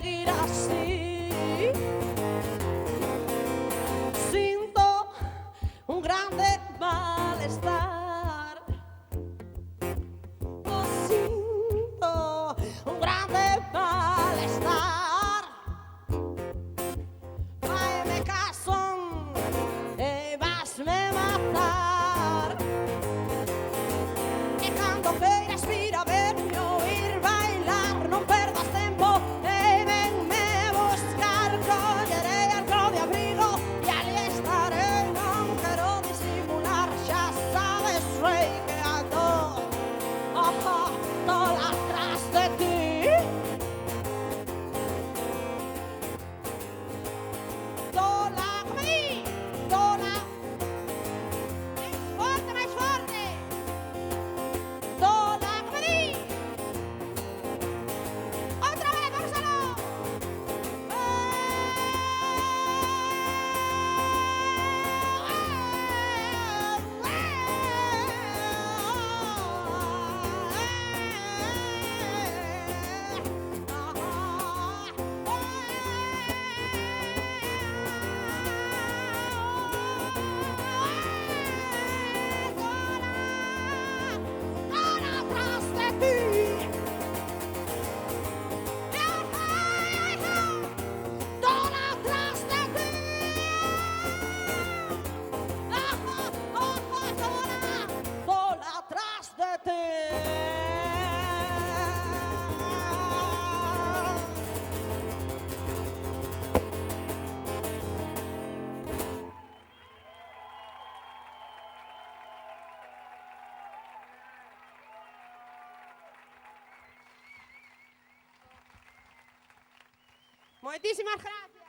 seguir así. Siento un grande malestar. Lo siento, un grande malestar. Fáeme caso e vas-me matar. E cando queiras vir a verme oír bailar, non perdas tempo e venme buscar. Collerei algo de abrigo e ali estarei, non quero disimular. Xa sabes, rei, que ando toda atrás de ti. Toda mí, toda. Fuerte, máis forte. Toda mí. Outra vez, vamos aló. Atrás de ti. Toda atrás de ti. Toda atrás de ti. Moitísimas gracias.